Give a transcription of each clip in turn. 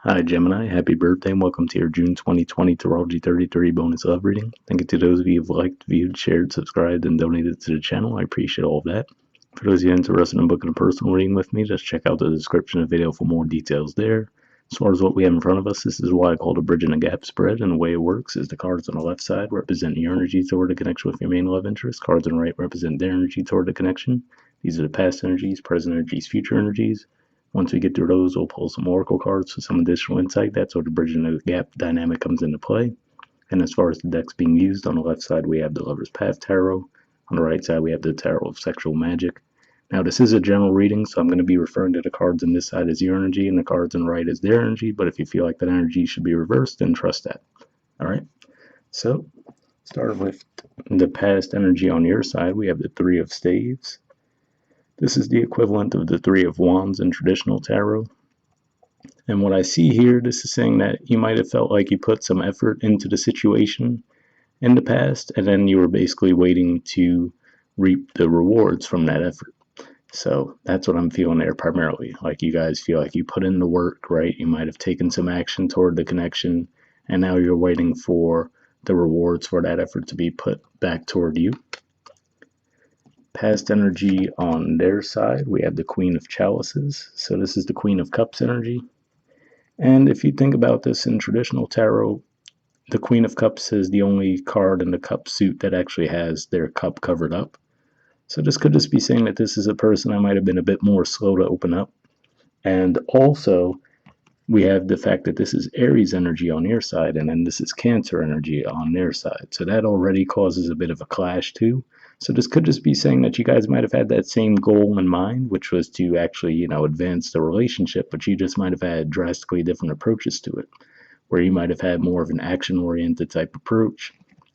Hi Gemini, happy birthday and welcome to your June 2020 Astrology 33 bonus love reading. Thank you to those of you who've liked, viewed, shared, subscribed, and donated to the channel. I appreciate all of that. For those of you interested in booking a personal reading with me, just check out the description of the video for more details there. As far as what we have in front of us, this is what I call the bridge and a gap spread, and the way it works is the cards on the left side represent your energy toward the connection with your main love interest. Cards on the right represent their energy toward the connection. These are the past energies, present energies, future energies. Once we get through those, we'll pull some oracle cards for some additional insight. That's where the bridge and the gap dynamic comes into play. And as far as the decks being used, on the left side we have the Lover's Path Tarot. On the right side we have the Tarot of Sexual Magic. Now this is a general reading, so I'm going to be referring to the cards on this side as your energy and the cards on the right as their energy. But if you feel like that energy should be reversed, then trust that. All right. So start with the past energy on your side. We have the Three of Staves. This is the equivalent of the Three of Wands in traditional tarot. And what I see here, this is saying that you might have felt like you put some effort into the situation in the past, and then you were basically waiting to reap the rewards from that effort. So that's what I'm feeling there primarily. Like you guys feel like you put in the work, right? You might have taken some action toward the connection, and now you're waiting for the rewards for that effort to be put back toward you. Past energy on their side, we have the Queen of Chalices. So this is the Queen of Cups energy. And if you think about this in traditional tarot, the Queen of Cups is the only card in the cup suit that actually has their cup covered up. So this could just be saying that this is a person that might have been a bit more slow to open up. And also, we have the fact that this is Aries energy on your side, and then this is Cancer energy on their side. So that already causes a bit of a clash too. So this could just be saying that you guys might have had that same goal in mind, which was to actually, advance the relationship, but you just might have had drastically different approaches to it, where you might have had more of an action-oriented type approach,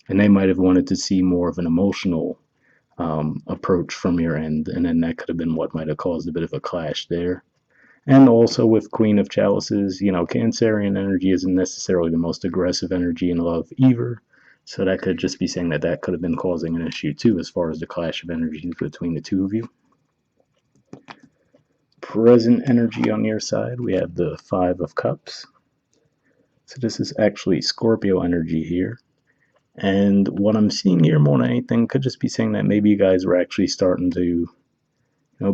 and they might have wanted to see more of an emotional approach from your end, and then that could have been what might have caused a bit of a clash there. And also with Queen of Chalices, Cancerian energy isn't necessarily the most aggressive energy in love either. So that could just be saying that that could have been causing an issue too, as far as the clash of energies between the two of you. Present energy on your side, we have the Five of Cups. So this is actually Scorpio energy here. And what I'm seeing here more than anything could just be saying that maybe you guys were actually starting to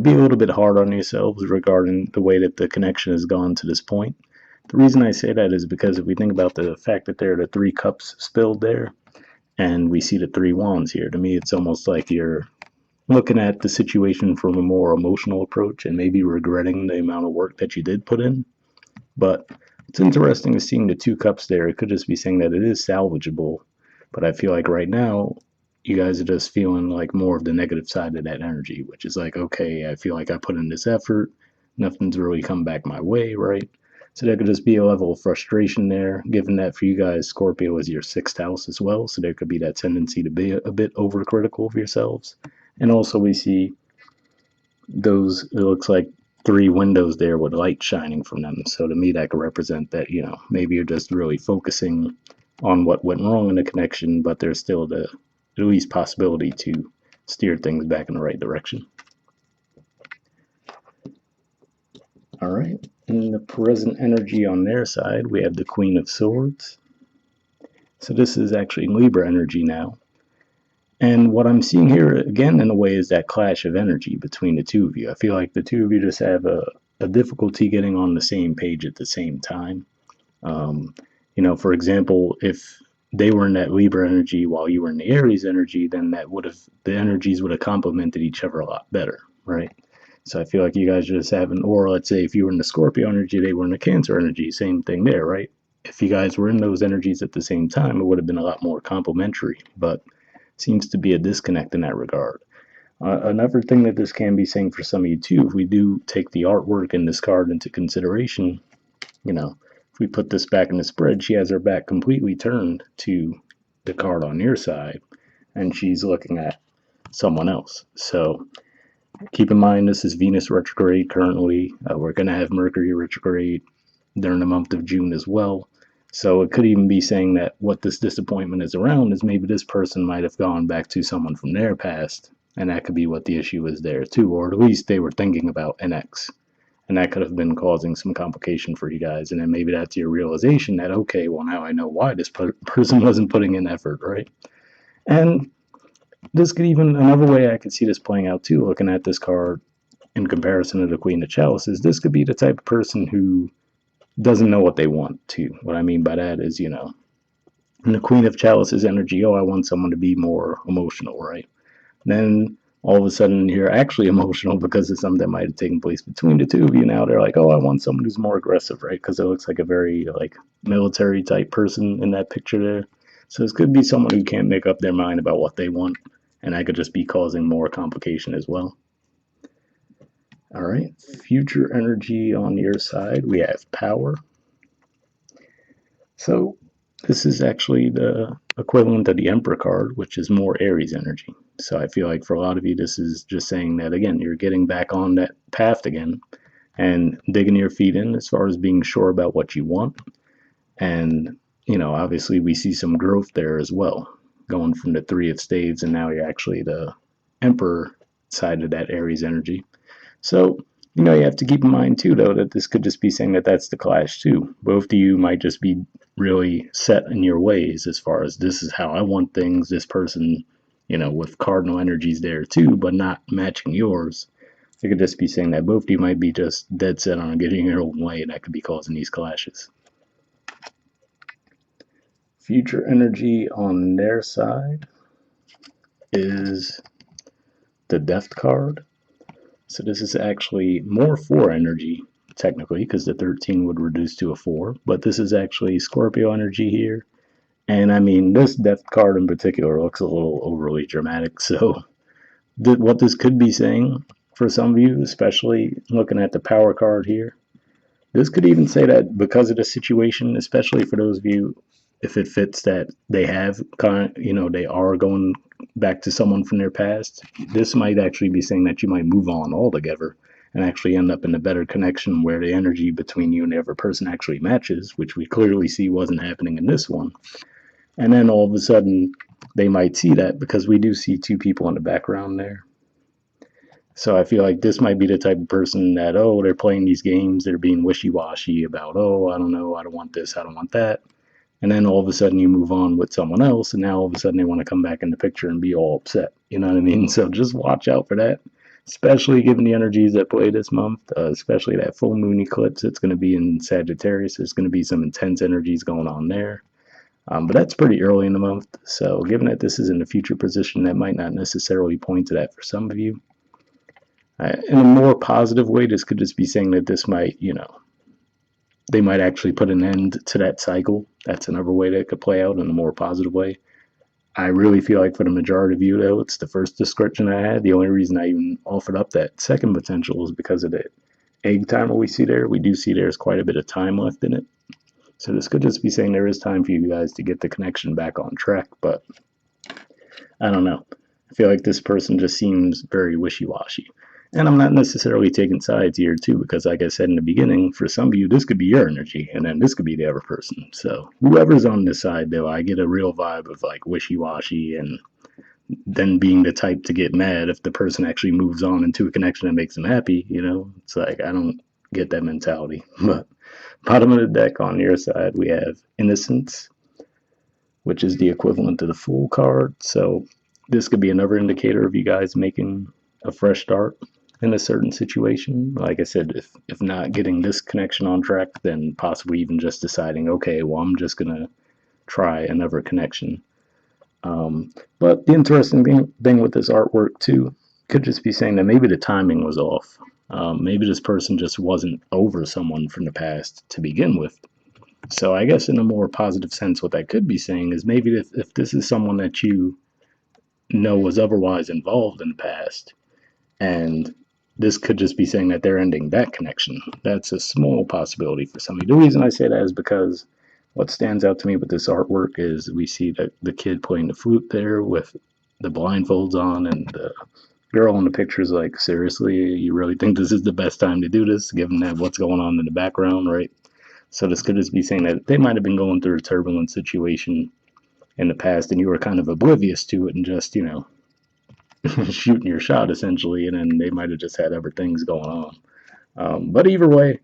be a little bit hard on yourselves regarding the way that the connection has gone to this point. The reason I say that is because if we think about the fact that there are the three cups spilled there, and we see the three wands here, to me it's almost like you're looking at the situation from a more emotional approach and maybe regretting the amount of work that you did put in. But it's interesting to seeing the two cups there. It could just be saying that it is salvageable, but I feel like right now you guys are just feeling like more of the negative side of that energy, which is like, okay, I feel like I put in this effort, nothing's really come back my way, right? So there could just be a level of frustration there, given that for you guys, Scorpio is your sixth house as well, so there could be that tendency to be a bit overcritical of yourselves. And also we see those, it looks like three windows there with light shining from them. So to me, that could represent that, maybe you're just really focusing on what went wrong in the connection, but there's still the at least possibility to steer things back in the right direction. All right, in the present energy on their side, we have the Queen of Swords. So this is actually Libra energy now. And what I'm seeing here, again, in a way, is that clash of energy between the two of you. I feel like the two of you just have a difficulty getting on the same page at the same time. For example, if they were in that Libra energy while you were in the Aries energy, then the energies would have complemented each other a lot better, right? So I feel like you guys just haven't, or let's say if you were in the Scorpio energy, they were in the Cancer energy, same thing there, right? If you guys were in those energies at the same time, it would have been a lot more complementary, but seems to be a disconnect in that regard. Another thing that this can be saying for some of you too, if we do take the artwork in this card into consideration, if we put this back in the spread, she has her back completely turned to the card on your side, and she's looking at someone else. So keep in mind, this is Venus retrograde currently. We're going to have Mercury retrograde during the month of June as well. So it could even be saying that what this disappointment is around is maybe this person might have gone back to someone from their past, and that could be what the issue is there too, or at least they were thinking about an ex, And that could have been causing some complication for you guys. And then maybe that's your realization that, okay, well, now I know why this person wasn't putting in effort, right? And this could even, another way I could see this playing out too, looking at this card in comparison to the Queen of Chalices, this could be the type of person who doesn't know what they want to. What I mean by that is, in the Queen of Chalices energy, oh, I want someone to be more emotional, right? Then all of a sudden you're actually emotional because of something that might have taken place between the two of you. Now they're like, oh, I want someone who's more aggressive, right? Because it looks like a very military type person in that picture there. So this could be someone who can't make up their mind about what they want, and that could just be causing more complication as well. All right, future energy on your side, we have power. So this is actually the equivalent of the Emperor card, which is more Aries energy. So I feel like for a lot of you, this is just saying that, again, you're getting back on that path again and digging your feet in as far as being sure about what you want. And, obviously we see some growth there as well, going from the Three of Spades, and now you're actually the Emperor side of that Aries energy. So, you have to keep in mind too, though, that this could just be saying that that's the clash too. Both of you might just be really set in your ways as far as this is how I want things. This person, with cardinal energies there too, but not matching yours. It could just be saying that both of you might be just dead set on getting your own way, and that could be causing these clashes. Future energy on their side is the Death card. So this is actually more 4 energy, technically, because the 13 would reduce to a 4. But this is actually Scorpio energy here. And I mean, this Death card in particular looks a little overly dramatic. So what this could be saying for some of you, especially looking at the Power card here, this could even say that because of the situation, especially for those of you, if it fits that they have they are going back to someone from their past, this might actually be saying that you might move on altogether and actually end up in a better connection where the energy between you and the other person actually matches, which we clearly see wasn't happening in this one. And then all of a sudden, they might see that because we do see 2 people in the background there. So I feel like this might be the type of person that, oh, they're playing these games, they're being wishy-washy about, oh, I don't know, I don't want this, I don't want that. And then all of a sudden you move on with someone else, and now all of a sudden they want to come back in the picture and be all upset. You know what I mean? So just watch out for that, especially given the energies that play this month, especially that full moon eclipse. It's going to be in Sagittarius. There's going to be some intense energies going on there. But that's pretty early in the month. So given that this is in the future position, that might not necessarily point to that for some of you. In a more positive way, this could just be saying that this might, they might actually put an end to that cycle. That's another way that it could play out in a more positive way. I really feel like for the majority of you, though, it's the first description I had. The only reason I even offered up that second potential is because of the egg timer we see there. We do see there's quite a bit of time left in it. So this could just be saying there is time for you guys to get the connection back on track, but I don't know. I feel like this person just seems very wishy-washy. And I'm not necessarily taking sides here, too, because like I said in the beginning, for some of you, this could be your energy, and then this could be the other person. So whoever's on this side, though, I get a real vibe of like wishy-washy and then being the type to get mad if the person actually moves on into a connection that makes them happy. It's like I don't get that mentality. But bottom of the deck on your side, we have Innocence, which is the equivalent to the Fool card. So this could be another indicator of you guys making a fresh start in a certain situation. Like I said, if not getting this connection on track, then possibly even just deciding, okay, well, I'm just going to try another connection. But the interesting thing with this artwork, too, could just be saying that maybe the timing was off. Maybe this person just wasn't over someone from the past to begin with. So I guess in a more positive sense, what that could be saying is maybe if this is someone that you know was otherwise involved in the past, and this could just be saying that they're ending that connection. That's a small possibility for somebody. The reason I say that is because what stands out to me with this artwork is we see that the kid playing the flute there with the blindfolds on, and the girl in the picture is like, seriously, you really think this is the best time to do this, given that what's going on in the background, right? So this could just be saying that they might have been going through a turbulent situation in the past, and you were kind of oblivious to it and just, shooting your shot essentially, and then they might have just had other things going on. But either way,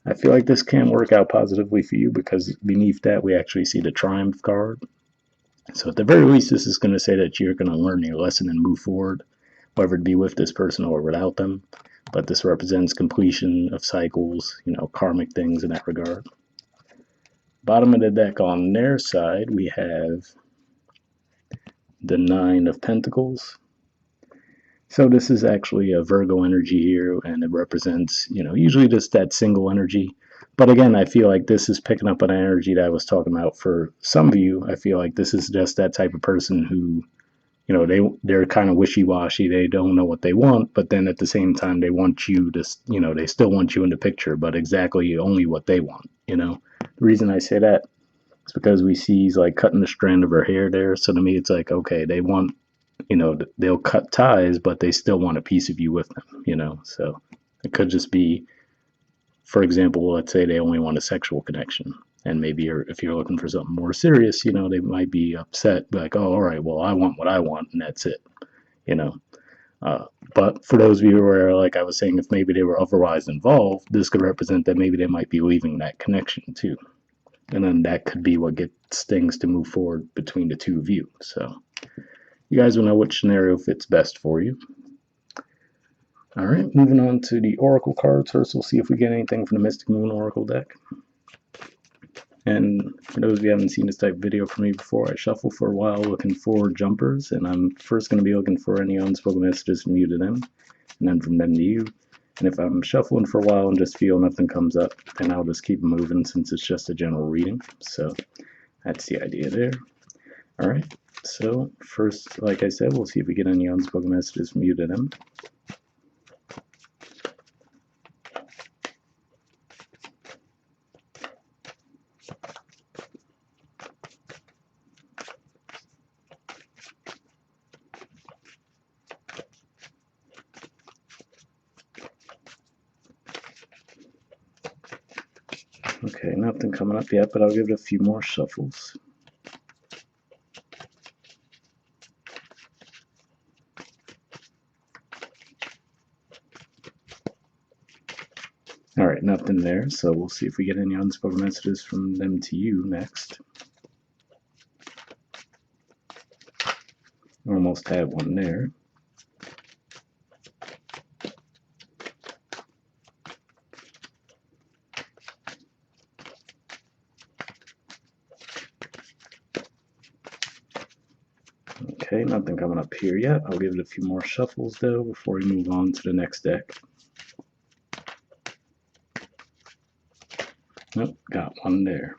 I feel like this can work out positively for you because beneath that we actually see the Triumph card. So at the very least, this is going to say that you're going to learn your lesson and move forward, whether it be with this person or without them. But this represents completion of cycles, karmic things in that regard. Bottom of the deck on their side, we have the Nine of Pentacles. So this is actually a Virgo energy here, and it represents, usually just that single energy. But again, I feel like this is picking up an energy that I was talking about for some of you. I feel like this is just that type of person who, they're kind of wishy-washy. They don't know what they want, but then at the same time, they want you to, they still want you in the picture, but exactly only what they want. The reason I say that is because we see he's like cutting the strand of her hair there. So to me, it's like, okay, they want, they'll cut ties, but they still want a piece of you with them. So it could just be, for example, let's say they only want a sexual connection. And maybe if you're looking for something more serious, they might be upset, like, oh, all right, well, I want what I want, and that's it, you know. But for those of you who are, like I was saying, if maybe they were otherwise involved, this could represent that maybe they might be leaving that connection too. And then that could be what gets things to move forward between the two of you. So you guys will know which scenario fits best for you. All right, moving on to the Oracle cards. First, we'll see if we get anything from the Mystic Moon Oracle deck. And for those of you who haven't seen this type of video from me before, I shuffle for a while looking for jumpers, and I'm first going to be looking for any unspoken messages from you to them, and then from them to you. And if I'm shuffling for a while and just feel nothing comes up, then I'll just keep moving since it's just a general reading. So that's the idea there. All right, so first, like I said, we'll see if we get any unspoken messages from you to them. Okay, nothing coming up yet, but I'll give it a few more shuffles. All right, nothing there, so we'll see if we get any unspoken messages from them to you next. Almost had one there. Okay, nothing coming up here yet. I'll give it a few more shuffles though before we move on to the next deck. Nope, got one there.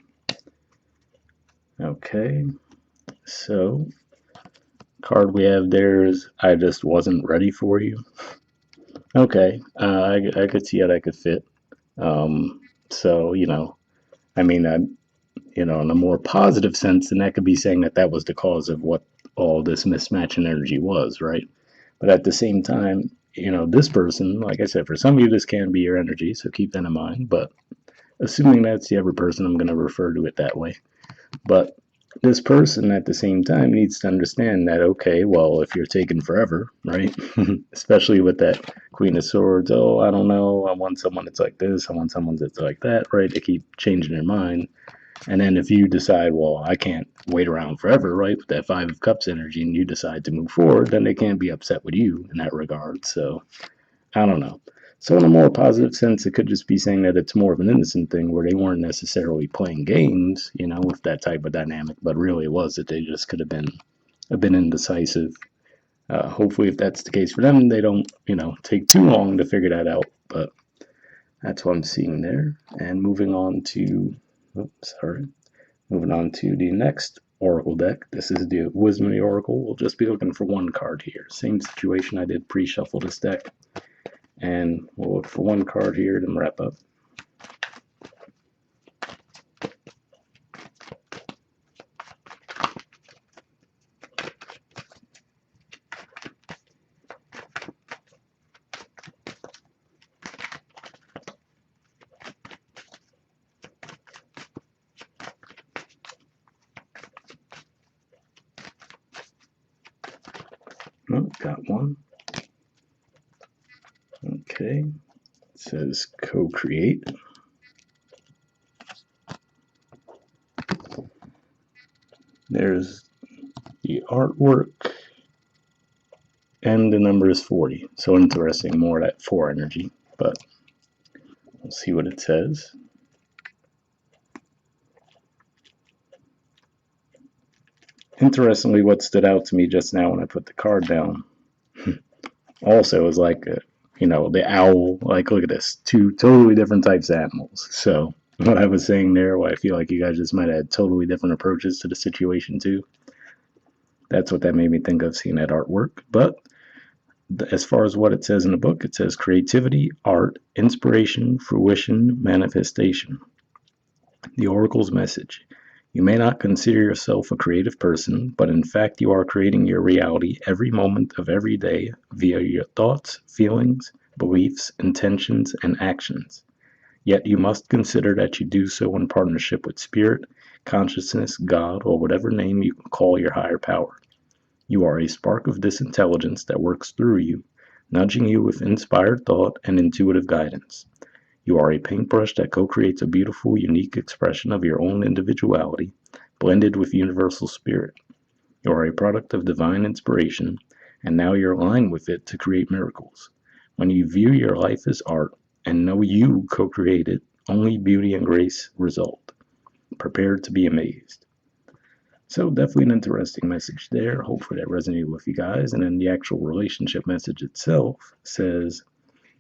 Okay, so card we have there is I just wasn't ready for you. Okay, I could see how that could fit. So I mean, in a more positive sense, then that could be saying that that was the cause of what all this mismatch in energy was, right? But at the same time, this person, like I said, for some of you, this can be your energy, so keep that in mind. But assuming that's the other person, I'm going to refer to it that way. But this person at the same time needs to understand that, okay, well, if you're taking forever, right? Especially with that Queen of Swords, oh, I don't know, I want someone that's like this, I want someone that's like that, right? They keep changing their mind. And then if you decide, well, I can't wait around forever, right, with that Five of Cups energy, and you decide to move forward, then they can't be upset with you in that regard. So I don't know. So in a more positive sense, it could just be saying that it's more of an innocent thing where they weren't necessarily playing games, with that type of dynamic, but really it was that they just could have been a bit indecisive. Hopefully, if that's the case for them, they don't, take too long to figure that out. But that's what I'm seeing there. And moving on to the next Oracle deck. This is the Wisdom of the Oracle. We'll just be looking for one card here. Same situation I did pre-shuffle this deck. And we'll look for one card here to wrap up. Oh, got one. Okay, let's says co-create. There's the artwork, and the number is 40. So interesting, more that 4 energy, but we'll see what it says. Interestingly, what stood out to me just now when I put the card down also is like, the owl. Like, look at this. 2 totally different types of animals. So, what I was saying there, I feel like you guys just might have had totally different approaches to the situation, too. That's what that made me think of, seeing that artwork. But as far as what it says in the book, it says creativity, art, inspiration, fruition, manifestation. The Oracle's message. You may not consider yourself a creative person, but in fact you are creating your reality every moment of every day via your thoughts, feelings, beliefs, intentions, and actions. Yet you must consider that you do so in partnership with spirit, consciousness, God, or whatever name you can call your higher power. You are a spark of this intelligence that works through you, nudging you with inspired thought and intuitive guidance. You are a paintbrush that co-creates a beautiful, unique expression of your own individuality, blended with universal spirit. You are a product of divine inspiration, and now you're aligned with it to create miracles. When you view your life as art and know you co-create it, only beauty and grace result. Prepare to be amazed. So definitely an interesting message there. Hopefully that resonated with you guys. And then the actual relationship message itself says,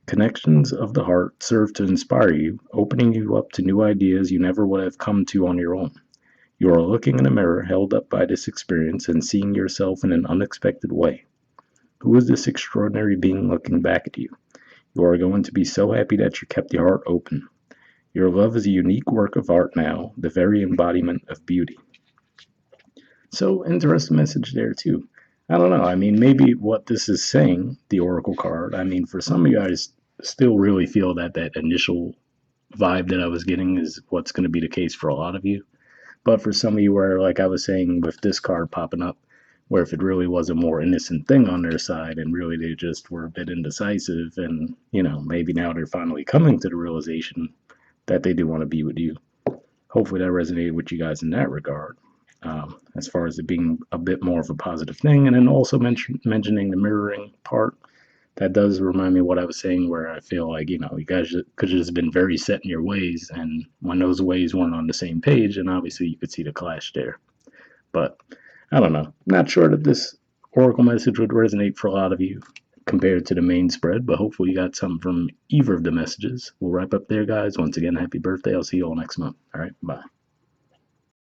connections of the heart serve to inspire you, opening you up to new ideas you never would have come to on your own. You are looking in a mirror held up by this experience and seeing yourself in an unexpected way. Who is this extraordinary being looking back at you? You are going to be so happy that you kept your heart open. Your love is a unique work of art now, the very embodiment of beauty. So, interesting message there, too. I don't know. I mean, maybe what this is saying, the Oracle card, I mean, for some of you guys, still really feel that initial vibe that I was getting is what's going to be the case for a lot of you. But for some of you, where, like I was saying, with this card popping up, where if it really was a more innocent thing on their side and really they just were a bit indecisive and, maybe now they're finally coming to the realization that they do want to be with you. Hopefully that resonated with you guys in that regard. As far as it being a bit more of a positive thing, and then also mentioning the mirroring part, that does remind me of what I was saying, where I feel like, you guys could have just been very set in your ways, and when those ways weren't on the same page, and obviously you could see the clash there. But I don't know. Not sure that this Oracle message would resonate for a lot of you compared to the main spread, but hopefully you got something from either of the messages. We'll wrap up there, guys. Once again, happy birthday. I'll see you all next month. All right, bye.